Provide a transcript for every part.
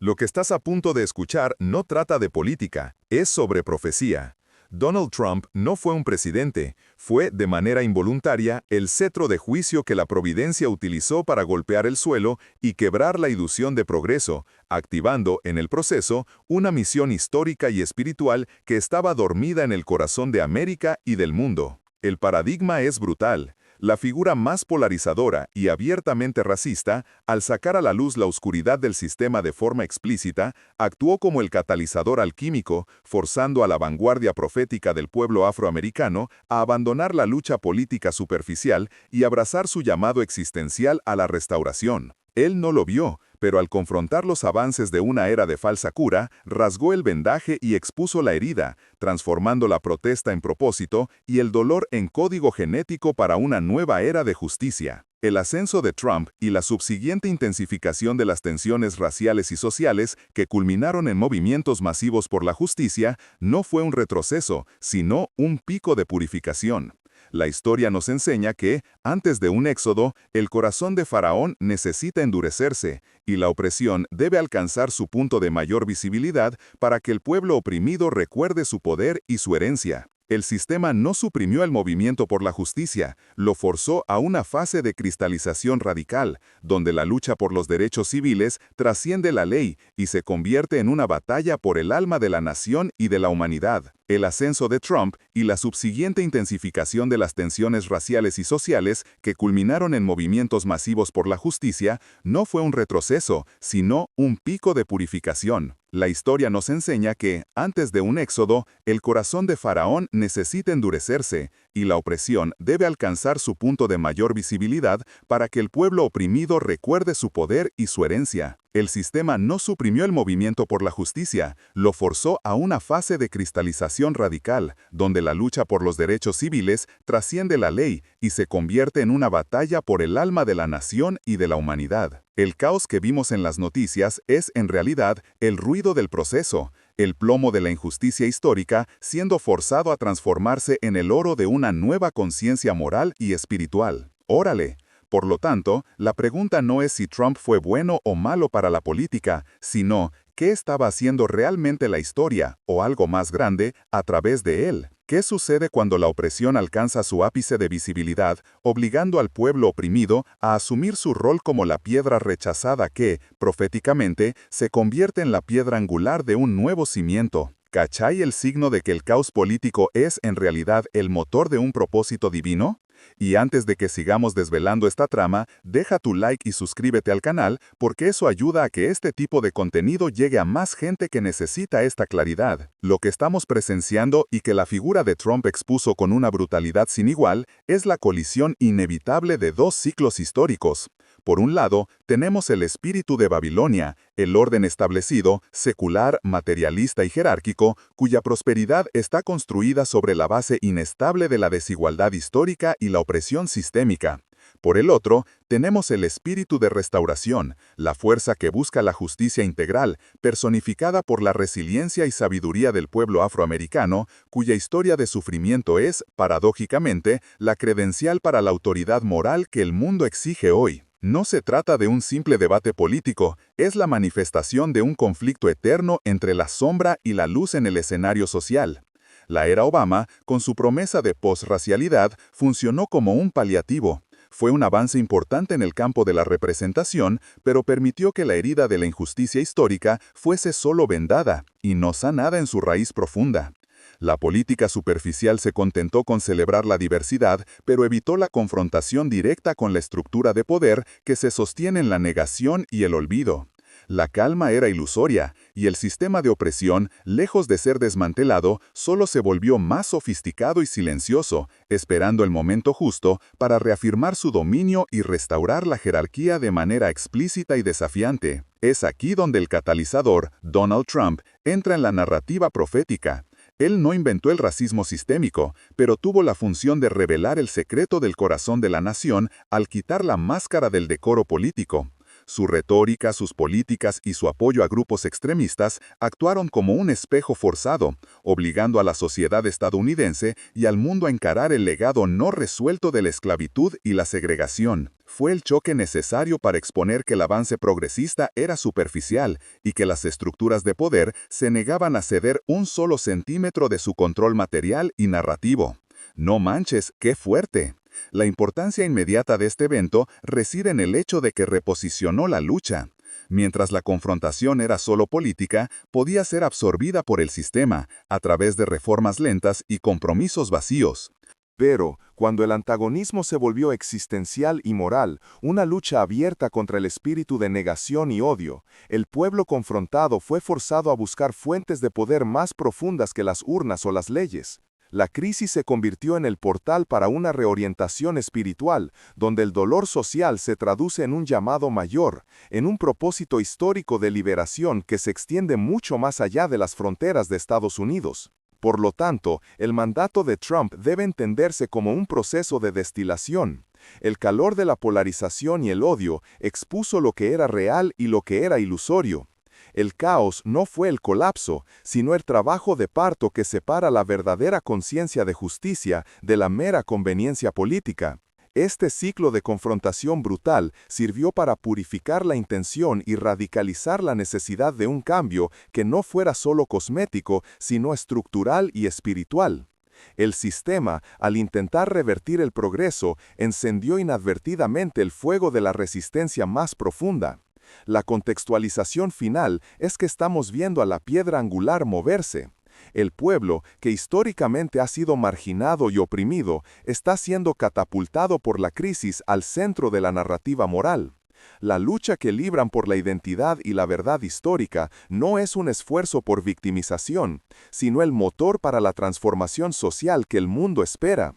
Lo que estás a punto de escuchar no trata de política, es sobre profecía. Donald Trump no fue un presidente, fue, de manera involuntaria, el cetro de juicio que la providencia utilizó para golpear el suelo y quebrar la ilusión de progreso, activando, en el proceso, una misión histórica y espiritual que estaba dormida en el corazón de América y del mundo. El paradigma es brutal. La figura más polarizadora y abiertamente racista, al sacar a la luz la oscuridad del sistema de forma explícita, actuó como el catalizador alquímico, forzando a la vanguardia profética del pueblo afroamericano a abandonar la lucha política superficial y abrazar su llamado existencial a la restauración. Él no lo vio, pero al confrontar los avances de una era de falsa cura, rasgó el vendaje y expuso la herida, transformando la protesta en propósito y el dolor en código genético para una nueva era de justicia. El ascenso de Trump y la subsiguiente intensificación de las tensiones raciales y sociales que culminaron en movimientos masivos por la justicia no fue un retroceso, sino un pico de purificación. La historia nos enseña que, antes de un éxodo, el corazón de Faraón necesita endurecerse, y la opresión debe alcanzar su punto de mayor visibilidad para que el pueblo oprimido recuerde su poder y su herencia. El sistema no suprimió el movimiento por la justicia, lo forzó a una fase de cristalización radical, donde la lucha por los derechos civiles trasciende la ley y se convierte en una batalla por el alma de la nación y de la humanidad. El ascenso de Trump y la subsiguiente intensificación de las tensiones raciales y sociales que culminaron en movimientos masivos por la justicia no fue un retroceso, sino un pico de purificación. La historia nos enseña que, antes de un éxodo, el corazón de Faraón necesita endurecerse, y la opresión debe alcanzar su punto de mayor visibilidad para que el pueblo oprimido recuerde su poder y su herencia. El sistema no suprimió el movimiento por la justicia, lo forzó a una fase de cristalización radical, donde la lucha por los derechos civiles trasciende la ley y se convierte en una batalla por el alma de la nación y de la humanidad. El caos que vimos en las noticias es, en realidad, el ruido del proceso, el plomo de la injusticia histórica siendo forzado a transformarse en el oro de una nueva conciencia moral y espiritual. ¡Órale! Por lo tanto, la pregunta no es si Trump fue bueno o malo para la política, sino ¿qué estaba haciendo realmente la historia, o algo más grande, a través de él? ¿Qué sucede cuando la opresión alcanza su ápice de visibilidad, obligando al pueblo oprimido a asumir su rol como la piedra rechazada que, proféticamente, se convierte en la piedra angular de un nuevo cimiento? ¿Cachai el signo de que el caos político es, en realidad, el motor de un propósito divino? Y antes de que sigamos desvelando esta trama, deja tu like y suscríbete al canal, porque eso ayuda a que este tipo de contenido llegue a más gente que necesita esta claridad. Lo que estamos presenciando y que la figura de Trump expuso con una brutalidad sin igual, es la colisión inevitable de dos ciclos históricos. Por un lado, tenemos el espíritu de Babilonia, el orden establecido, secular, materialista y jerárquico, cuya prosperidad está construida sobre la base inestable de la desigualdad histórica y la opresión sistémica. Por el otro, tenemos el espíritu de restauración, la fuerza que busca la justicia integral, personificada por la resiliencia y sabiduría del pueblo afroamericano, cuya historia de sufrimiento es, paradójicamente, la credencial para la autoridad moral que el mundo exige hoy. No se trata de un simple debate político, es la manifestación de un conflicto eterno entre la sombra y la luz en el escenario social. La era Obama, con su promesa de posracialidad, funcionó como un paliativo. Fue un avance importante en el campo de la representación, pero permitió que la herida de la injusticia histórica fuese solo vendada y no sanada en su raíz profunda. La política superficial se contentó con celebrar la diversidad, pero evitó la confrontación directa con la estructura de poder que se sostiene en la negación y el olvido. La calma era ilusoria, y el sistema de opresión, lejos de ser desmantelado, solo se volvió más sofisticado y silencioso, esperando el momento justo para reafirmar su dominio y restaurar la jerarquía de manera explícita y desafiante. Es aquí donde el catalizador, Donald Trump, entra en la narrativa profética. Él no inventó el racismo sistémico, pero tuvo la función de revelar el secreto del corazón de la nación al quitar la máscara del decoro político. Su retórica, sus políticas y su apoyo a grupos extremistas actuaron como un espejo forzado, obligando a la sociedad estadounidense y al mundo a encarar el legado no resuelto de la esclavitud y la segregación. Fue el choque necesario para exponer que el avance progresista era superficial y que las estructuras de poder se negaban a ceder un solo centímetro de su control material y narrativo. No manches, qué fuerte. La importancia inmediata de este evento reside en el hecho de que reposicionó la lucha. Mientras la confrontación era solo política, podía ser absorbida por el sistema, a través de reformas lentas y compromisos vacíos. Pero, cuando el antagonismo se volvió existencial y moral, una lucha abierta contra el espíritu de negación y odio, el pueblo confrontado fue forzado a buscar fuentes de poder más profundas que las urnas o las leyes. La crisis se convirtió en el portal para una reorientación espiritual, donde el dolor social se traduce en un llamado mayor, en un propósito histórico de liberación que se extiende mucho más allá de las fronteras de Estados Unidos. Por lo tanto, el mandato de Trump debe entenderse como un proceso de destilación. El calor de la polarización y el odio expuso lo que era real y lo que era ilusorio. El caos no fue el colapso, sino el trabajo de parto que separa la verdadera conciencia de justicia de la mera conveniencia política. Este ciclo de confrontación brutal sirvió para purificar la intención y radicalizar la necesidad de un cambio que no fuera solo cosmético, sino estructural y espiritual. El sistema, al intentar revertir el progreso, encendió inadvertidamente el fuego de la resistencia más profunda. La contextualización final es que estamos viendo a la piedra angular moverse. El pueblo, que históricamente ha sido marginado y oprimido, está siendo catapultado por la crisis al centro de la narrativa moral. La lucha que libran por la identidad y la verdad histórica no es un esfuerzo por victimización, sino el motor para la transformación social que el mundo espera.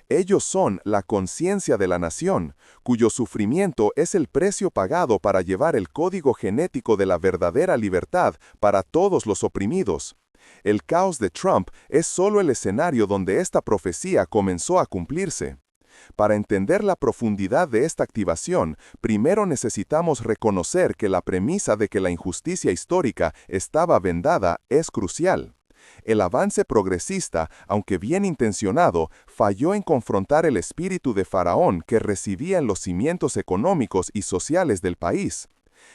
Ellos son la conciencia de la nación, cuyo sufrimiento es el precio pagado para llevar el código genético de la verdadera libertad para todos los oprimidos. El caos de Trump es solo el escenario donde esta profecía comenzó a cumplirse. Para entender la profundidad de esta activación, primero necesitamos reconocer que la premisa de que la injusticia histórica estaba vendada es crucial. El avance progresista, aunque bien intencionado, falló en confrontar el espíritu de Faraón que residía en los cimientos económicos y sociales del país.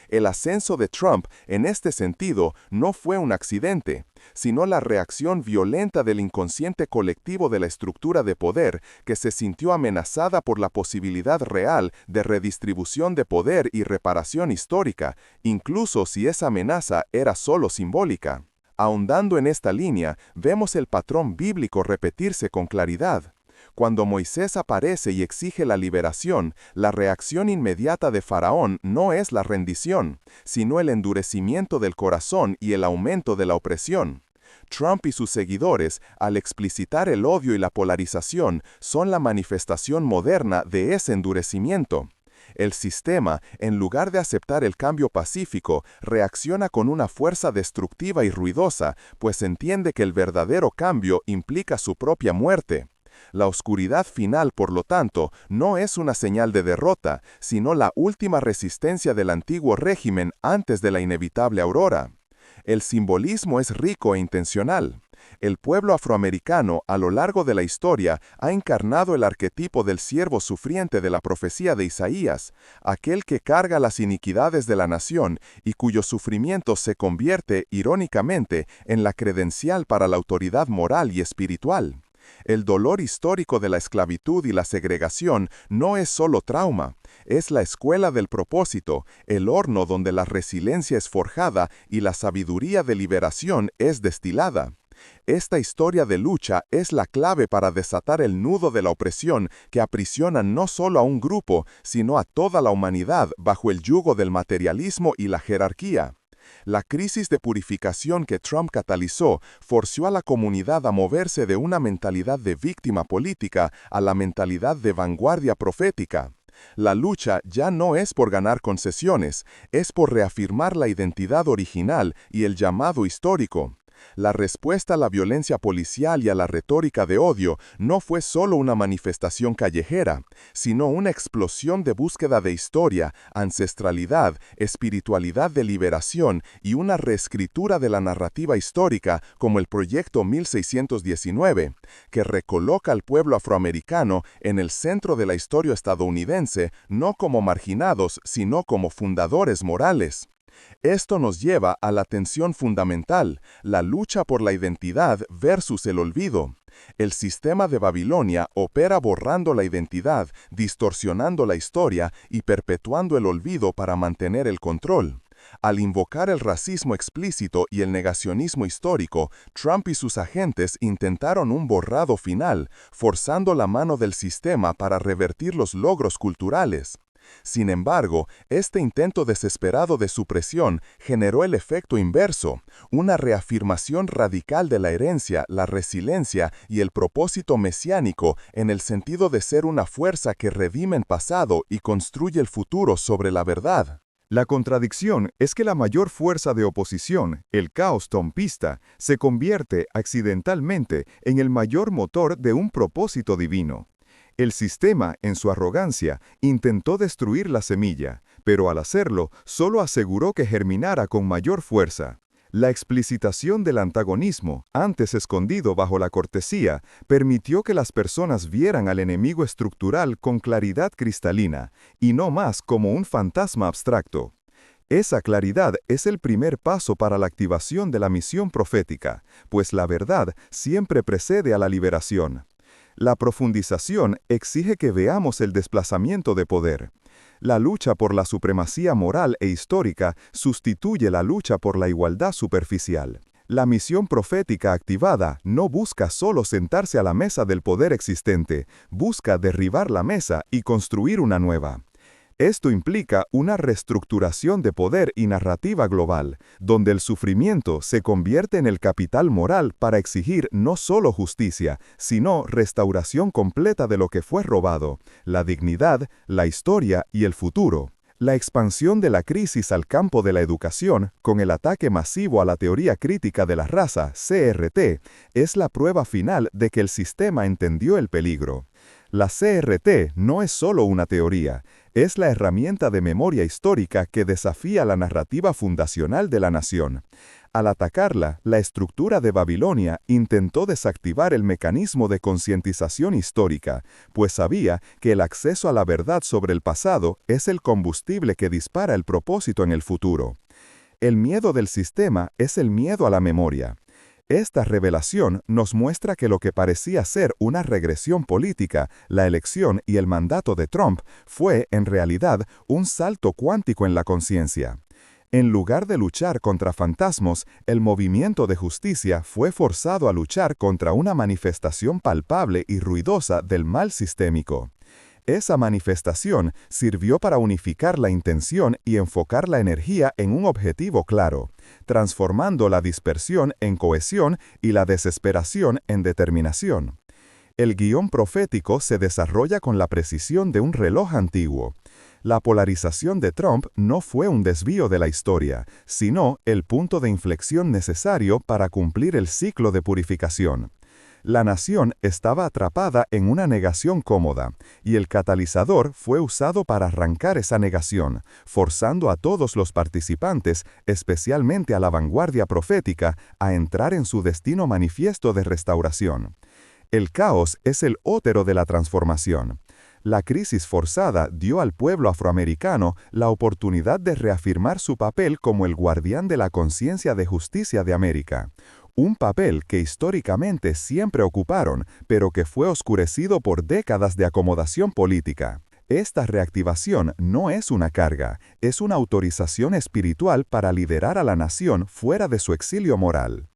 El ascenso de Trump, en este sentido, no fue un accidente, sino la reacción violenta del inconsciente colectivo de la estructura de poder que se sintió amenazada por la posibilidad real de redistribución de poder y reparación histórica, incluso si esa amenaza era solo simbólica. Ahondando en esta línea, vemos el patrón bíblico repetirse con claridad. Cuando Moisés aparece y exige la liberación, la reacción inmediata de Faraón no es la rendición, sino el endurecimiento del corazón y el aumento de la opresión. Trump y sus seguidores, al explicitar el odio y la polarización, son la manifestación moderna de ese endurecimiento. El sistema, en lugar de aceptar el cambio pacífico, reacciona con una fuerza destructiva y ruidosa, pues entiende que el verdadero cambio implica su propia muerte. La oscuridad final, por lo tanto, no es una señal de derrota, sino la última resistencia del antiguo régimen antes de la inevitable aurora. El simbolismo es rico e intencional. El pueblo afroamericano, a lo largo de la historia, ha encarnado el arquetipo del siervo sufriente de la profecía de Isaías, aquel que carga las iniquidades de la nación y cuyo sufrimiento se convierte, irónicamente, en la credencial para la autoridad moral y espiritual. El dolor histórico de la esclavitud y la segregación no es solo trauma, es la escuela del propósito, el horno donde la resiliencia es forjada y la sabiduría de liberación es destilada. Esta historia de lucha es la clave para desatar el nudo de la opresión que aprisiona no solo a un grupo, sino a toda la humanidad bajo el yugo del materialismo y la jerarquía. La crisis de purificación que Trump catalizó forzó a la comunidad a moverse de una mentalidad de víctima política a la mentalidad de vanguardia profética. La lucha ya no es por ganar concesiones, es por reafirmar la identidad original y el llamado histórico. La respuesta a la violencia policial y a la retórica de odio no fue solo una manifestación callejera, sino una explosión de búsqueda de historia, ancestralidad, espiritualidad de liberación y una reescritura de la narrativa histórica como el Proyecto 1619, que recoloca al pueblo afroamericano en el centro de la historia estadounidense, no como marginados, sino como fundadores morales. Esto nos lleva a la tensión fundamental, la lucha por la identidad versus el olvido. El sistema de Babilonia opera borrando la identidad, distorsionando la historia y perpetuando el olvido para mantener el control. Al invocar el racismo explícito y el negacionismo histórico, Trump y sus agentes intentaron un borrado final, forzando la mano del sistema para revertir los logros culturales. Sin embargo, este intento desesperado de supresión generó el efecto inverso, una reafirmación radical de la herencia, la resiliencia y el propósito mesiánico en el sentido de ser una fuerza que redime el pasado y construye el futuro sobre la verdad. La contradicción es que la mayor fuerza de oposición, el caos trumpista, se convierte accidentalmente en el mayor motor de un propósito divino. El sistema, en su arrogancia, intentó destruir la semilla, pero al hacerlo, solo aseguró que germinara con mayor fuerza. La explicitación del antagonismo, antes escondido bajo la cortesía, permitió que las personas vieran al enemigo estructural con claridad cristalina, y no más como un fantasma abstracto. Esa claridad es el primer paso para la activación de la misión profética, pues la verdad siempre precede a la liberación. La profundización exige que veamos el desplazamiento de poder. La lucha por la supremacía moral e histórica sustituye la lucha por la igualdad superficial. La misión profética activada no busca solo sentarse a la mesa del poder existente, busca derribar la mesa y construir una nueva. Esto implica una reestructuración de poder y narrativa global, donde el sufrimiento se convierte en el capital moral para exigir no solo justicia, sino restauración completa de lo que fue robado, la dignidad, la historia y el futuro. La expansión de la crisis al campo de la educación, con el ataque masivo a la teoría crítica de la raza, CRT, es la prueba final de que el sistema entendió el peligro. La CRT no es solo una teoría, es la herramienta de memoria histórica que desafía la narrativa fundacional de la nación. Al atacarla, la estructura de Babilonia intentó desactivar el mecanismo de concientización histórica, pues sabía que el acceso a la verdad sobre el pasado es el combustible que dispara el propósito en el futuro. El miedo del sistema es el miedo a la memoria. Esta revelación nos muestra que lo que parecía ser una regresión política, la elección y el mandato de Trump, fue, en realidad, un salto cuántico en la conciencia. En lugar de luchar contra fantasmas, el movimiento de justicia fue forzado a luchar contra una manifestación palpable y ruidosa del mal sistémico. Esa manifestación sirvió para unificar la intención y enfocar la energía en un objetivo claro, transformando la dispersión en cohesión y la desesperación en determinación. El guión profético se desarrolla con la precisión de un reloj antiguo. La polarización de Trump no fue un desvío de la historia, sino el punto de inflexión necesario para cumplir el ciclo de purificación. La nación estaba atrapada en una negación cómoda, y el catalizador fue usado para arrancar esa negación, forzando a todos los participantes, especialmente a la vanguardia profética, a entrar en su destino manifiesto de restauración. El caos es el útero de la transformación. La crisis forzada dio al pueblo afroamericano la oportunidad de reafirmar su papel como el guardián de la conciencia de justicia de América. Un papel que históricamente siempre ocuparon, pero que fue oscurecido por décadas de acomodación política. Esta reactivación no es una carga, es una autorización espiritual para liderar a la nación fuera de su exilio moral.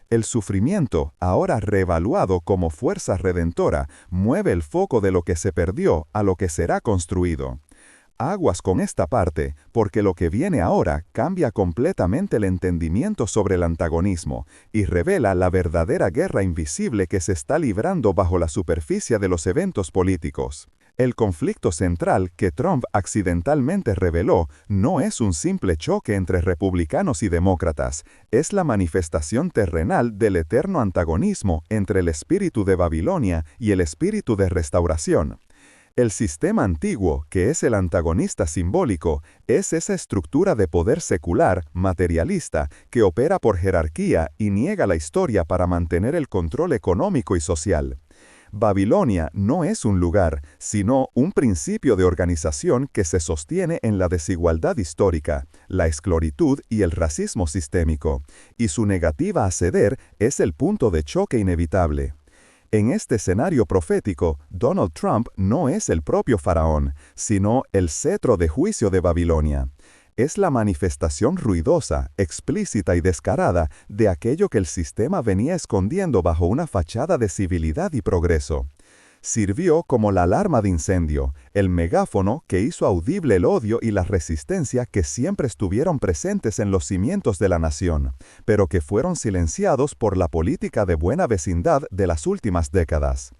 El sufrimiento, ahora reevaluado como fuerza redentora, mueve el foco de lo que se perdió a lo que será construido. Aguas con esta parte, porque lo que viene ahora cambia completamente el entendimiento sobre el antagonismo y revela la verdadera guerra invisible que se está librando bajo la superficie de los eventos políticos. El conflicto central que Trump accidentalmente reveló no es un simple choque entre republicanos y demócratas, es la manifestación terrenal del eterno antagonismo entre el espíritu de Babilonia y el espíritu de restauración. El sistema antiguo, que es el antagonista simbólico, es esa estructura de poder secular, materialista, que opera por jerarquía y niega la historia para mantener el control económico y social. Babilonia no es un lugar, sino un principio de organización que se sostiene en la desigualdad histórica, la esclavitud y el racismo sistémico, y su negativa a ceder es el punto de choque inevitable. En este escenario profético, Donald Trump no es el propio faraón, sino el cetro de juicio de Babilonia. Es la manifestación ruidosa, explícita y descarada de aquello que el sistema venía escondiendo bajo una fachada de civilidad y progreso. Sirvió como la alarma de incendio, el megáfono que hizo audible el odio y la resistencia que siempre estuvieron presentes en los cimientos de la nación, pero que fueron silenciados por la política de buena vecindad de las últimas décadas.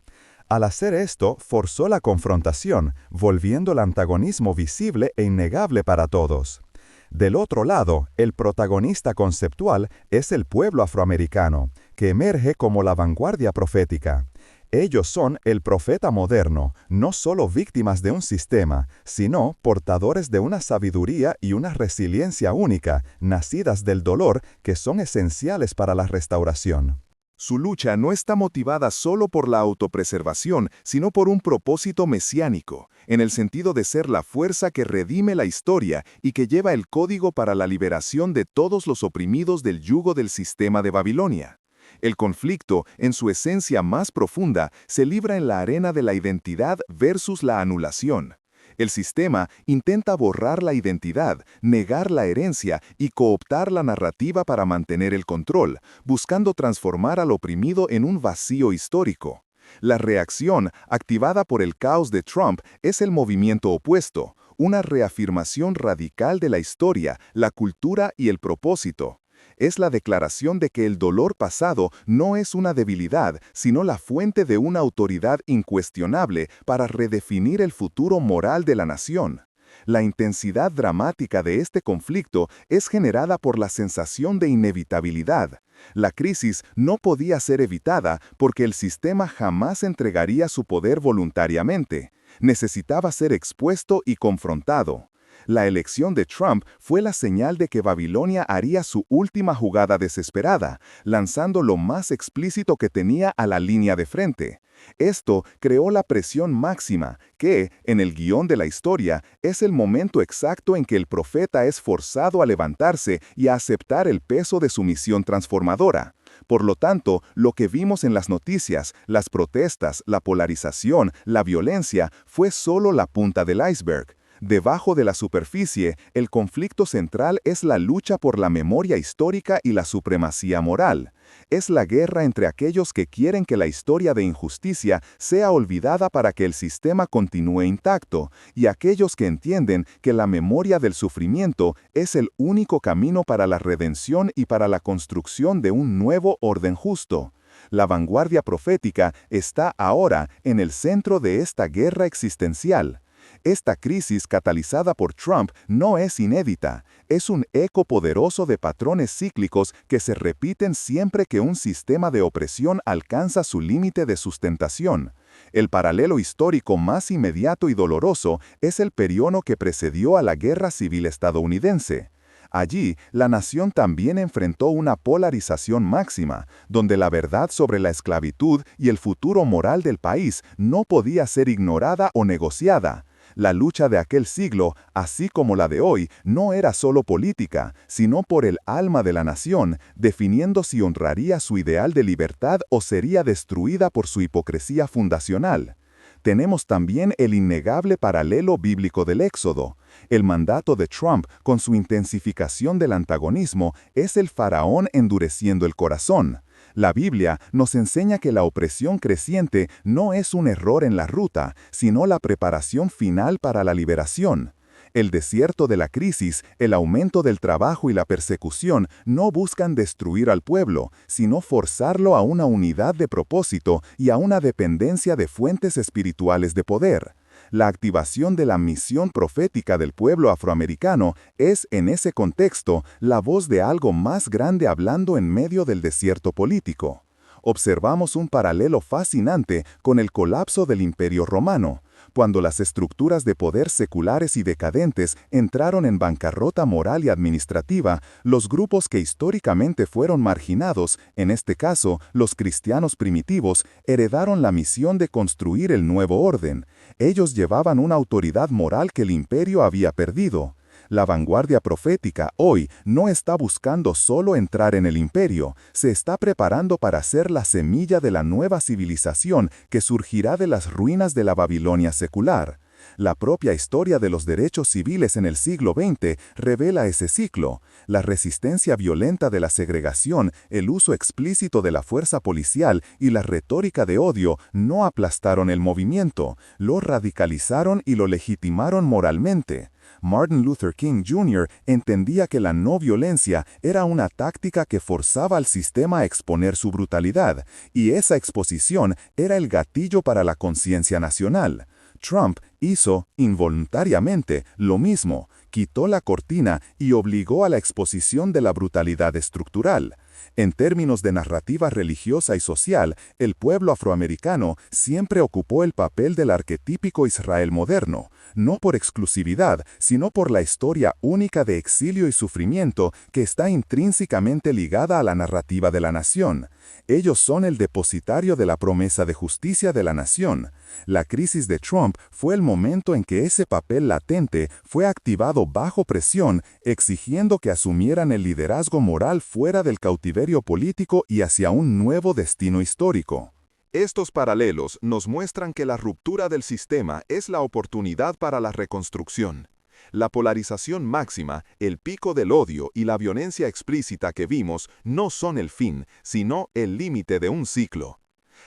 Al hacer esto, forzó la confrontación, volviendo el antagonismo visible e innegable para todos. Del otro lado, el protagonista conceptual es el pueblo afroamericano, que emerge como la vanguardia profética. Ellos son el profeta moderno, no solo víctimas de un sistema, sino portadores de una sabiduría y una resiliencia única, nacidas del dolor, que son esenciales para la restauración. Su lucha no está motivada solo por la autopreservación, sino por un propósito mesiánico, en el sentido de ser la fuerza que redime la historia y que lleva el código para la liberación de todos los oprimidos del yugo del sistema de Babilonia. El conflicto, en su esencia más profunda, se libra en la arena de la identidad versus la anulación. El sistema intenta borrar la identidad, negar la herencia y cooptar la narrativa para mantener el control, buscando transformar al oprimido en un vacío histórico. La reacción, activada por el caos de Trump, es el movimiento opuesto, una reafirmación radical de la historia, la cultura y el propósito. Es la declaración de que el dolor pasado no es una debilidad, sino la fuente de una autoridad incuestionable para redefinir el futuro moral de la nación. La intensidad dramática de este conflicto es generada por la sensación de inevitabilidad. La crisis no podía ser evitada porque el sistema jamás entregaría su poder voluntariamente. Necesitaba ser expuesto y confrontado. La elección de Trump fue la señal de que Babilonia haría su última jugada desesperada, lanzando lo más explícito que tenía a la línea de frente. Esto creó la presión máxima, que, en el guión de la historia, es el momento exacto en que el profeta es forzado a levantarse y a aceptar el peso de su misión transformadora. Por lo tanto, lo que vimos en las noticias, las protestas, la polarización, la violencia, fue solo la punta del iceberg. Debajo de la superficie, el conflicto central es la lucha por la memoria histórica y la supremacía moral. Es la guerra entre aquellos que quieren que la historia de injusticia sea olvidada para que el sistema continúe intacto, y aquellos que entienden que la memoria del sufrimiento es el único camino para la redención y para la construcción de un nuevo orden justo. La vanguardia profética está ahora en el centro de esta guerra existencial. Esta crisis catalizada por Trump no es inédita, es un eco poderoso de patrones cíclicos que se repiten siempre que un sistema de opresión alcanza su límite de sustentación. El paralelo histórico más inmediato y doloroso es el periodo que precedió a la Guerra Civil estadounidense. Allí, la nación también enfrentó una polarización máxima, donde la verdad sobre la esclavitud y el futuro moral del país no podía ser ignorada o negociada. La lucha de aquel siglo, así como la de hoy, no era solo política, sino por el alma de la nación, definiendo si honraría su ideal de libertad o sería destruida por su hipocresía fundacional. Tenemos también el innegable paralelo bíblico del Éxodo. El mandato de Trump, con su intensificación del antagonismo, es el faraón endureciendo el corazón. La Biblia nos enseña que la opresión creciente no es un error en la ruta, sino la preparación final para la liberación. El desierto de la crisis, el aumento del trabajo y la persecución no buscan destruir al pueblo, sino forzarlo a una unidad de propósito y a una dependencia de fuentes espirituales de poder. La activación de la misión profética del pueblo afroamericano es, en ese contexto, la voz de algo más grande hablando en medio del desierto político. Observamos un paralelo fascinante con el colapso del Imperio Romano, cuando las estructuras de poder seculares y decadentes entraron en bancarrota moral y administrativa. Los grupos que históricamente fueron marginados, en este caso los cristianos primitivos, heredaron la misión de construir el nuevo orden. Ellos llevaban una autoridad moral que el imperio había perdido. La vanguardia profética hoy no está buscando solo entrar en el imperio, se está preparando para ser la semilla de la nueva civilización que surgirá de las ruinas de la Babilonia secular. La propia historia de los derechos civiles en el siglo XX revela ese ciclo. La resistencia violenta de la segregación, el uso explícito de la fuerza policial y la retórica de odio no aplastaron el movimiento, lo radicalizaron y lo legitimaron moralmente. Martin Luther King Jr. entendía que la no violencia era una táctica que forzaba al sistema a exponer su brutalidad, y esa exposición era el gatillo para la conciencia nacional. Trump hizo, involuntariamente, lo mismo, quitó la cortina y obligó a la exposición de la brutalidad estructural. En términos de narrativa religiosa y social, el pueblo afroamericano siempre ocupó el papel del arquetípico Israel moderno, no por exclusividad, sino por la historia única de exilio y sufrimiento que está intrínsecamente ligada a la narrativa de la nación. Ellos son el depositario de la promesa de justicia de la nación. La crisis de Trump fue el momento en que ese papel latente fue activado bajo presión, exigiendo que asumieran el liderazgo moral fuera del cautiverio político y hacia un nuevo destino histórico. Estos paralelos nos muestran que la ruptura del sistema es la oportunidad para la reconstrucción. La polarización máxima, el pico del odio y la violencia explícita que vimos no son el fin, sino el límite de un ciclo.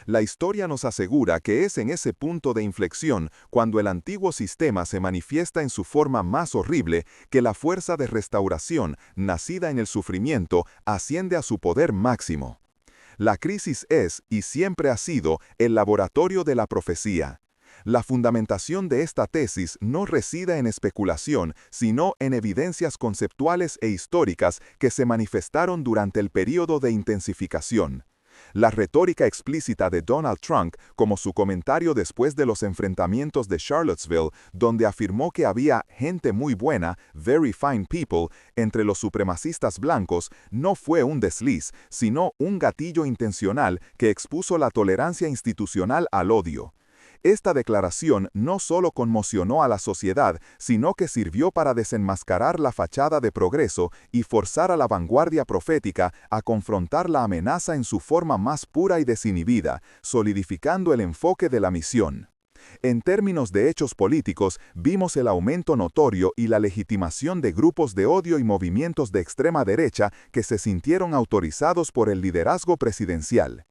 La historia nos asegura que es en ese punto de inflexión, cuando el antiguo sistema se manifiesta en su forma más horrible, que la fuerza de restauración, nacida en el sufrimiento, asciende a su poder máximo. La crisis es, y siempre ha sido, el laboratorio de la profecía. La fundamentación de esta tesis no reside en especulación, sino en evidencias conceptuales e históricas que se manifestaron durante el período de intensificación. La retórica explícita de Donald Trump, como su comentario después de los enfrentamientos de Charlottesville, donde afirmó que había gente muy buena, very fine people, entre los supremacistas blancos, no fue un desliz, sino un gatillo intencional que expuso la tolerancia institucional al odio. Esta declaración no solo conmocionó a la sociedad, sino que sirvió para desenmascarar la fachada de progreso y forzar a la vanguardia profética a confrontar la amenaza en su forma más pura y desinhibida, solidificando el enfoque de la misión. En términos de hechos políticos, vimos el aumento notorio y la legitimación de grupos de odio y movimientos de extrema derecha que se sintieron autorizados por el liderazgo presidencial.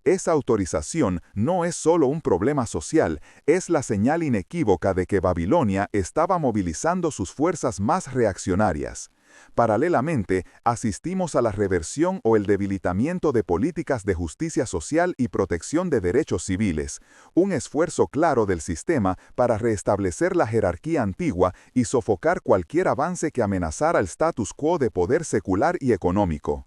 Esa autorización no es solo un problema social, es la señal inequívoca de que Babilonia estaba movilizando sus fuerzas más reaccionarias. Paralelamente, asistimos a la reversión o el debilitamiento de políticas de justicia social y protección de derechos civiles, un esfuerzo claro del sistema para restablecer la jerarquía antigua y sofocar cualquier avance que amenazara el status quo de poder secular y económico.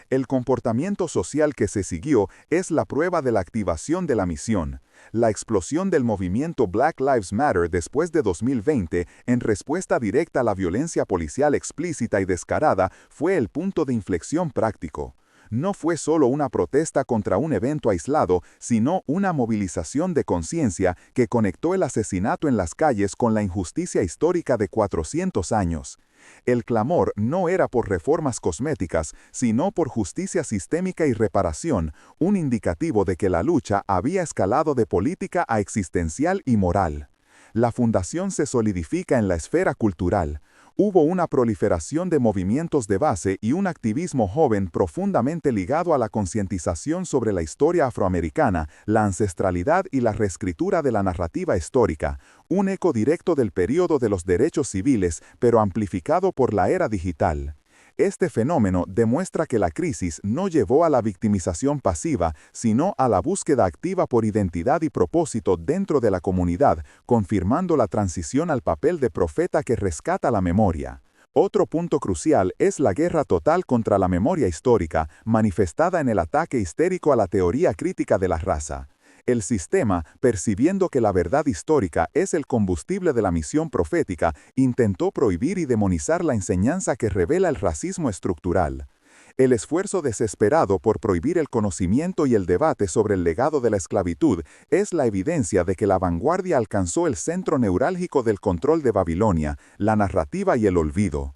El comportamiento social que se siguió es la prueba de la activación de la misión. La explosión del movimiento Black Lives Matter después de 2020, en respuesta directa a la violencia policial explícita y descarada, fue el punto de inflexión práctico. No fue solo una protesta contra un evento aislado, sino una movilización de conciencia que conectó el asesinato en las calles con la injusticia histórica de 400 años. El clamor no era por reformas cosméticas, sino por justicia sistémica y reparación, un indicativo de que la lucha había escalado de política a existencial y moral. La fundación se solidifica en la esfera cultural. Hubo una proliferación de movimientos de base y un activismo joven profundamente ligado a la concientización sobre la historia afroamericana, la ancestralidad y la reescritura de la narrativa histórica, un eco directo del período de los derechos civiles, pero amplificado por la era digital. Este fenómeno demuestra que la crisis no llevó a la victimización pasiva, sino a la búsqueda activa por identidad y propósito dentro de la comunidad, confirmando la transición al papel de profeta que rescata la memoria. Otro punto crucial es la guerra total contra la memoria histórica, manifestada en el ataque histérico a la teoría crítica de la raza. El sistema, percibiendo que la verdad histórica es el combustible de la misión profética, intentó prohibir y demonizar la enseñanza que revela el racismo estructural. El esfuerzo desesperado por prohibir el conocimiento y el debate sobre el legado de la esclavitud es la evidencia de que la vanguardia alcanzó el centro neurálgico del control de Babilonia, la narrativa y el olvido.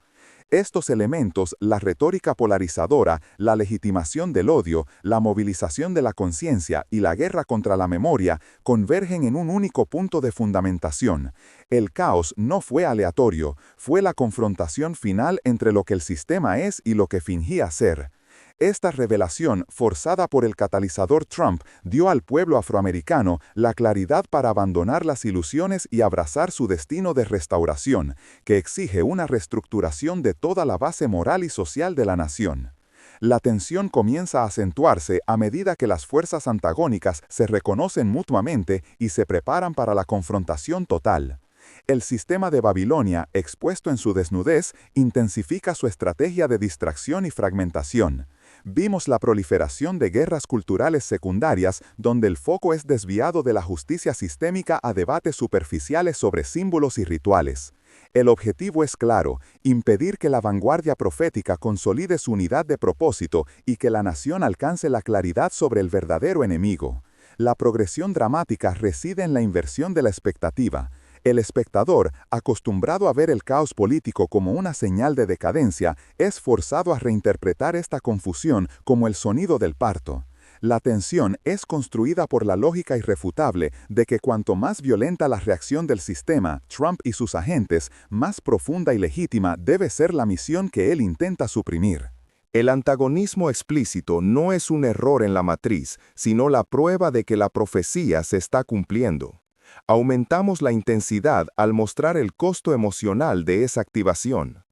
Estos elementos, la retórica polarizadora, la legitimación del odio, la movilización de la conciencia y la guerra contra la memoria, convergen en un único punto de fundamentación. El caos no fue aleatorio, fue la confrontación final entre lo que el sistema es y lo que fingía ser. Esta revelación, forzada por el catalizador Trump, dio al pueblo afroamericano la claridad para abandonar las ilusiones y abrazar su destino de restauración, que exige una reestructuración de toda la base moral y social de la nación. La tensión comienza a acentuarse a medida que las fuerzas antagónicas se reconocen mutuamente y se preparan para la confrontación total. El sistema de Babilonia, expuesto en su desnudez, intensifica su estrategia de distracción y fragmentación. Vimos la proliferación de guerras culturales secundarias donde el foco es desviado de la justicia sistémica a debates superficiales sobre símbolos y rituales. El objetivo es claro: impedir que la vanguardia profética consolide su unidad de propósito y que la nación alcance la claridad sobre el verdadero enemigo. La progresión dramática reside en la inversión de la expectativa. El espectador, acostumbrado a ver el caos político como una señal de decadencia, es forzado a reinterpretar esta confusión como el sonido del parto. La tensión es construida por la lógica irrefutable de que cuanto más violenta la reacción del sistema, Trump y sus agentes, más profunda y legítima debe ser la misión que él intenta suprimir. El antagonismo explícito no es un error en la matriz, sino la prueba de que la profecía se está cumpliendo. Aumentamos la intensidad al mostrar el costo emocional de esa activación.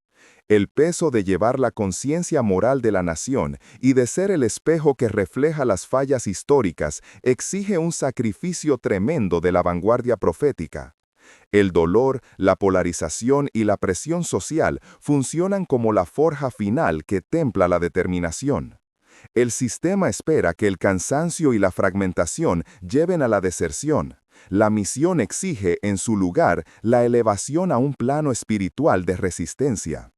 El peso de llevar la conciencia moral de la nación y de ser el espejo que refleja las fallas históricas exige un sacrificio tremendo de la vanguardia profética. El dolor, la polarización y la presión social funcionan como la forja final que templa la determinación. El sistema espera que el cansancio y la fragmentación lleven a la deserción. La misión exige, en su lugar, la elevación a un plano espiritual de resistencia.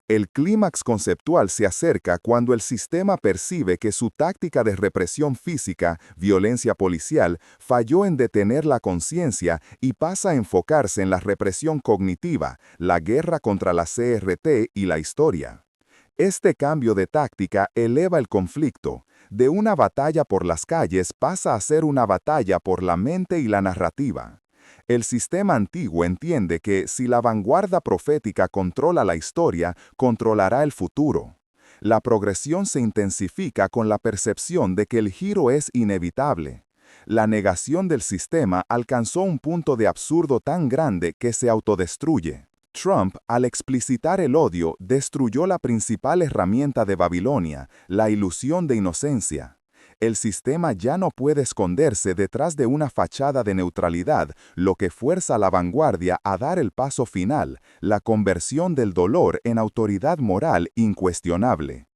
El clímax conceptual se acerca cuando el sistema percibe que su táctica de represión física, violencia policial, falló en detener la conciencia y pasa a enfocarse en la represión cognitiva, la guerra contra la CRT y la historia. Este cambio de táctica eleva el conflicto. De una batalla por las calles pasa a ser una batalla por la mente y la narrativa. El sistema antiguo entiende que si la vanguardia profética controla la historia, controlará el futuro. La progresión se intensifica con la percepción de que el giro es inevitable. La negación del sistema alcanzó un punto de absurdo tan grande que se autodestruye. Trump, al explicitar el odio, destruyó la principal herramienta de Babilonia, la ilusión de inocencia. El sistema ya no puede esconderse detrás de una fachada de neutralidad, lo que fuerza a la vanguardia a dar el paso final, la conversión del dolor en autoridad moral incuestionable.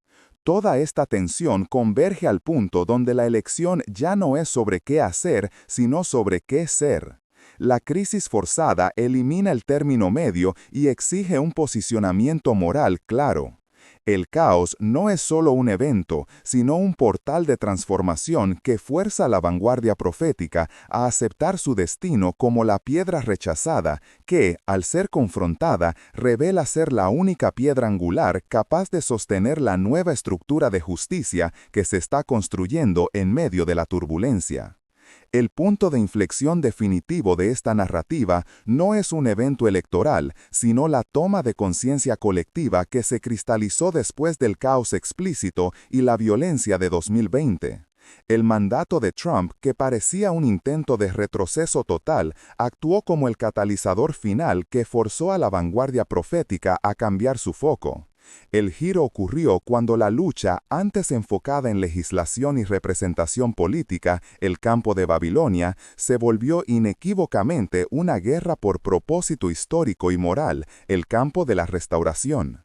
Toda esta tensión converge al punto donde la elección ya no es sobre qué hacer, sino sobre qué ser. La crisis forzada elimina el término medio y exige un posicionamiento moral claro. El caos no es solo un evento, sino un portal de transformación que fuerza a la vanguardia profética a aceptar su destino como la piedra rechazada que, al ser confrontada, revela ser la única piedra angular capaz de sostener la nueva estructura de justicia que se está construyendo en medio de la turbulencia. El punto de inflexión definitivo de esta narrativa no es un evento electoral, sino la toma de conciencia colectiva que se cristalizó después del caos explícito y la violencia de 2020. El mandato de Trump, que parecía un intento de retroceso total, actuó como el catalizador final que forzó a la vanguardia profética a cambiar su foco. El giro ocurrió cuando la lucha, antes enfocada en legislación y representación política, el campo de Babilonia, se volvió inequívocamente una guerra por propósito histórico y moral, el campo de la restauración.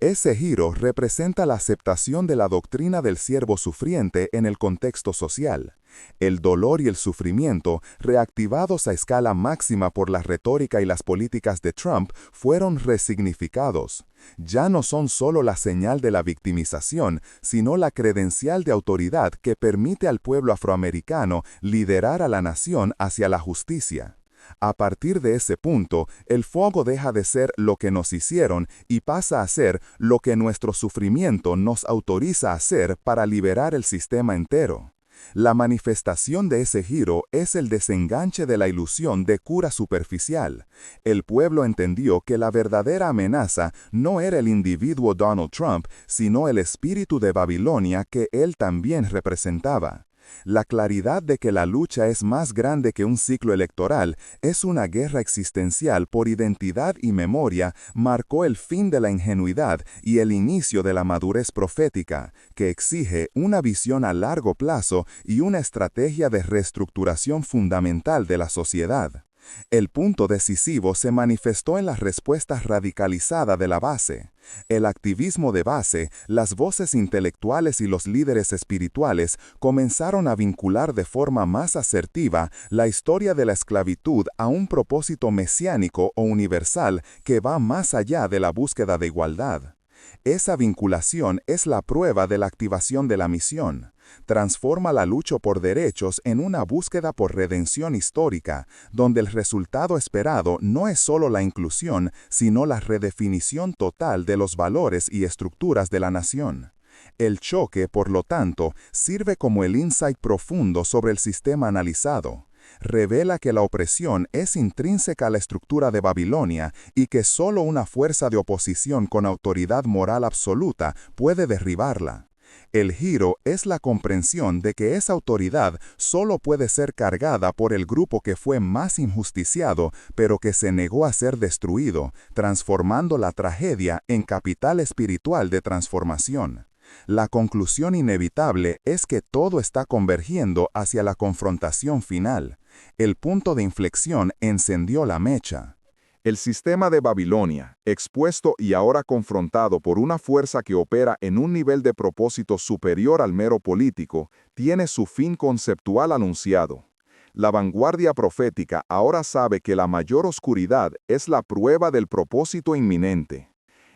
Ese giro representa la aceptación de la doctrina del siervo sufriente en el contexto social. El dolor y el sufrimiento, reactivados a escala máxima por la retórica y las políticas de Trump, fueron resignificados. Ya no son solo la señal de la victimización, sino la credencial de autoridad que permite al pueblo afroamericano liderar a la nación hacia la justicia. A partir de ese punto, el fuego deja de ser lo que nos hicieron y pasa a ser lo que nuestro sufrimiento nos autoriza a hacer para liberar el sistema entero. La manifestación de ese giro es el desenganche de la ilusión de cura superficial. El pueblo entendió que la verdadera amenaza no era el individuo Donald Trump, sino el espíritu de Babilonia que él también representaba. La claridad de que la lucha es más grande que un ciclo electoral, es una guerra existencial por identidad y memoria, marcó el fin de la ingenuidad y el inicio de la madurez profética, que exige una visión a largo plazo y una estrategia de reestructuración fundamental de la sociedad. El punto decisivo se manifestó en la respuesta radicalizada de la base. El activismo de base, las voces intelectuales y los líderes espirituales comenzaron a vincular de forma más asertiva la historia de la esclavitud a un propósito mesiánico o universal que va más allá de la búsqueda de igualdad. Esa vinculación es la prueba de la activación de la misión. Transforma la lucha por derechos en una búsqueda por redención histórica, donde el resultado esperado no es solo la inclusión, sino la redefinición total de los valores y estructuras de la nación. El choque, por lo tanto, sirve como el insight profundo sobre el sistema analizado. Revela que la opresión es intrínseca a la estructura de Babilonia y que solo una fuerza de oposición con autoridad moral absoluta puede derribarla. El giro es la comprensión de que esa autoridad solo puede ser cargada por el grupo que fue más injusticiado, pero que se negó a ser destruido, transformando la tragedia en capital espiritual de transformación. La conclusión inevitable es que todo está convergiendo hacia la confrontación final. El punto de inflexión encendió la mecha. El sistema de Babilonia, expuesto y ahora confrontado por una fuerza que opera en un nivel de propósito superior al mero político, tiene su fin conceptual anunciado. La vanguardia profética ahora sabe que la mayor oscuridad es la prueba del propósito inminente.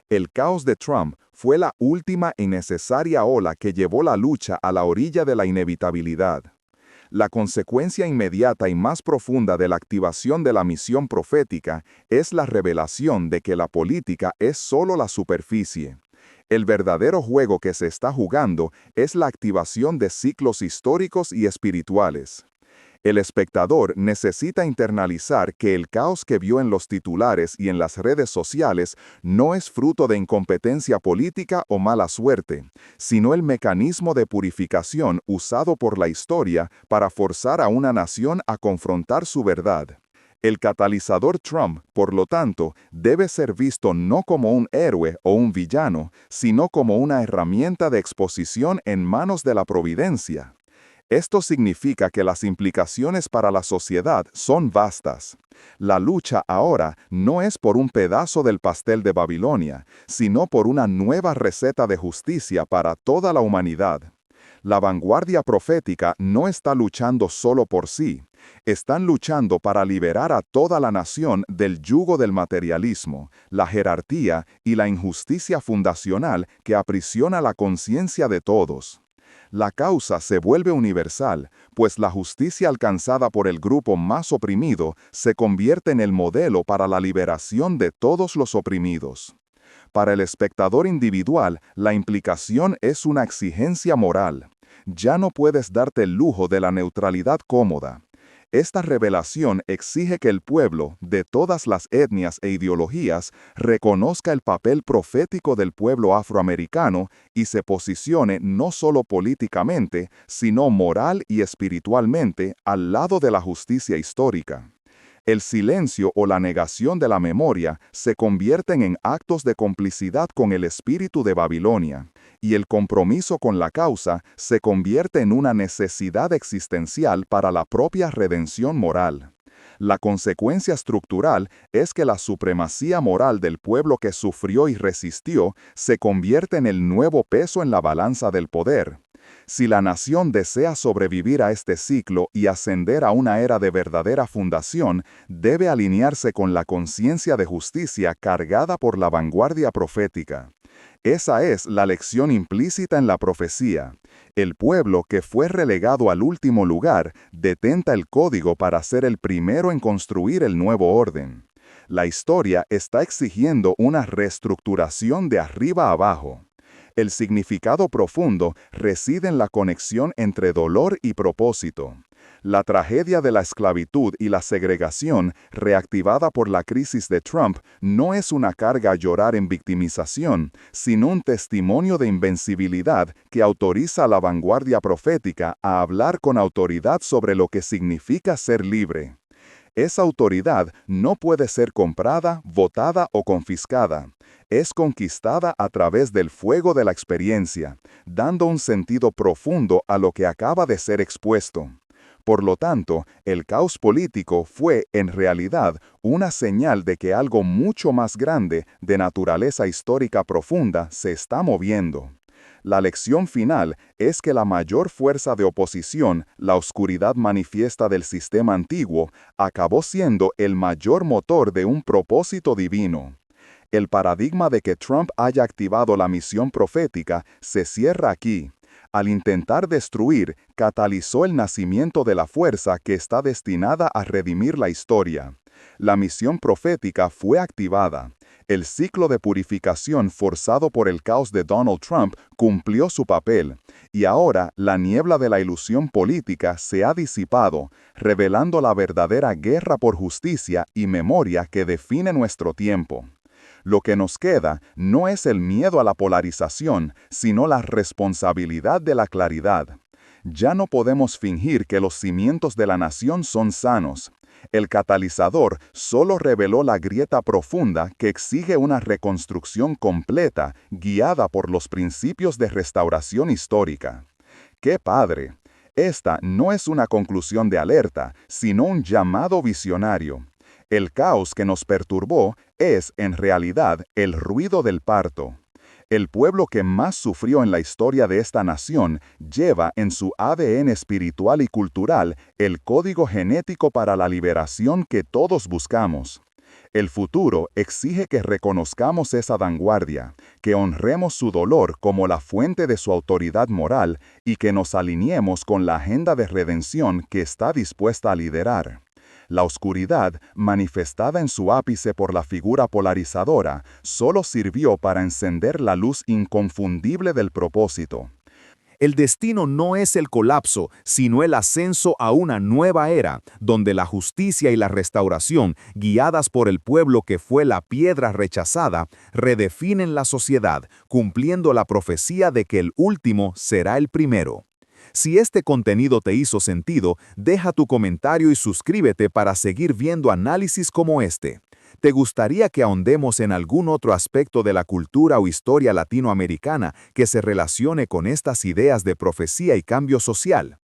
El caos de Trump fue la última y necesaria ola que llevó la lucha a la orilla de la inevitabilidad. La consecuencia inmediata y más profunda de la activación de la misión profética es la revelación de que la política es solo la superficie. El verdadero juego que se está jugando es la activación de ciclos históricos y espirituales. El espectador necesita internalizar que el caos que vio en los titulares y en las redes sociales no es fruto de incompetencia política o mala suerte, sino el mecanismo de purificación usado por la historia para forzar a una nación a confrontar su verdad. El catalizador Trump, por lo tanto, debe ser visto no como un héroe o un villano, sino como una herramienta de exposición en manos de la providencia. Esto significa que las implicaciones para la sociedad son vastas. La lucha ahora no es por un pedazo del pastel de Babilonia, sino por una nueva receta de justicia para toda la humanidad. La vanguardia profética no está luchando solo por sí. Están luchando para liberar a toda la nación del yugo del materialismo, la jerarquía y la injusticia fundacional que aprisiona la conciencia de todos. La causa se vuelve universal, pues la justicia alcanzada por el grupo más oprimido se convierte en el modelo para la liberación de todos los oprimidos. Para el espectador individual, la implicación es una exigencia moral. Ya no puedes darte el lujo de la neutralidad cómoda. Esta revelación exige que el pueblo, de todas las etnias e ideologías, reconozca el papel profético del pueblo afroamericano y se posicione no solo políticamente, sino moral y espiritualmente al lado de la justicia histórica. El silencio o la negación de la memoria se convierten en actos de complicidad con el espíritu de Babilonia, y el compromiso con la causa se convierte en una necesidad existencial para la propia redención moral. La consecuencia estructural es que la supremacía moral del pueblo que sufrió y resistió se convierte en el nuevo peso en la balanza del poder. Si la nación desea sobrevivir a este ciclo y ascender a una era de verdadera fundación, debe alinearse con la conciencia de justicia cargada por la vanguardia profética. Esa es la lección implícita en la profecía. El pueblo que fue relegado al último lugar detenta el código para ser el primero en construir el nuevo orden. La historia está exigiendo una reestructuración de arriba a abajo. El significado profundo reside en la conexión entre dolor y propósito. La tragedia de la esclavitud y la segregación, reactivada por la crisis de Trump, no es una carga a llorar en victimización, sino un testimonio de invencibilidad que autoriza a la vanguardia profética a hablar con autoridad sobre lo que significa ser libre. Esa autoridad no puede ser comprada, votada o confiscada. Es conquistada a través del fuego de la experiencia, dando un sentido profundo a lo que acaba de ser expuesto. Por lo tanto, el caos político fue, en realidad, una señal de que algo mucho más grande, de naturaleza histórica profunda, se está moviendo. La lección final es que la mayor fuerza de oposición, la oscuridad manifiesta del sistema antiguo, acabó siendo el mayor motor de un propósito divino. El paradigma de que Trump haya activado la misión profética se cierra aquí. Al intentar destruir, catalizó el nacimiento de la fuerza que está destinada a redimir la historia. La misión profética fue activada. El ciclo de purificación forzado por el caos de Donald Trump cumplió su papel, y ahora la niebla de la ilusión política se ha disipado, revelando la verdadera guerra por justicia y memoria que define nuestro tiempo. Lo que nos queda no es el miedo a la polarización, sino la responsabilidad de la claridad. Ya no podemos fingir que los cimientos de la nación son sanos. El catalizador solo reveló la grieta profunda que exige una reconstrucción completa, guiada por los principios de restauración histórica. ¡Qué padre! Esta no es una conclusión de alerta, sino un llamado visionario. El caos que nos perturbó es, en realidad, el ruido del parto. El pueblo que más sufrió en la historia de esta nación lleva en su ADN espiritual y cultural el código genético para la liberación que todos buscamos. El futuro exige que reconozcamos esa vanguardia, que honremos su dolor como la fuente de su autoridad moral y que nos alineemos con la agenda de redención que está dispuesta a liderar. La oscuridad, manifestada en su ápice por la figura polarizadora, solo sirvió para encender la luz inconfundible del propósito. El destino no es el colapso, sino el ascenso a una nueva era, donde la justicia y la restauración, guiadas por el pueblo que fue la piedra rechazada, redefinen la sociedad, cumpliendo la profecía de que el último será el primero. Si este contenido te hizo sentido, deja tu comentario y suscríbete para seguir viendo análisis como este. ¿Te gustaría que ahondemos en algún otro aspecto de la cultura o historia latinoamericana que se relacione con estas ideas de profecía y cambio social?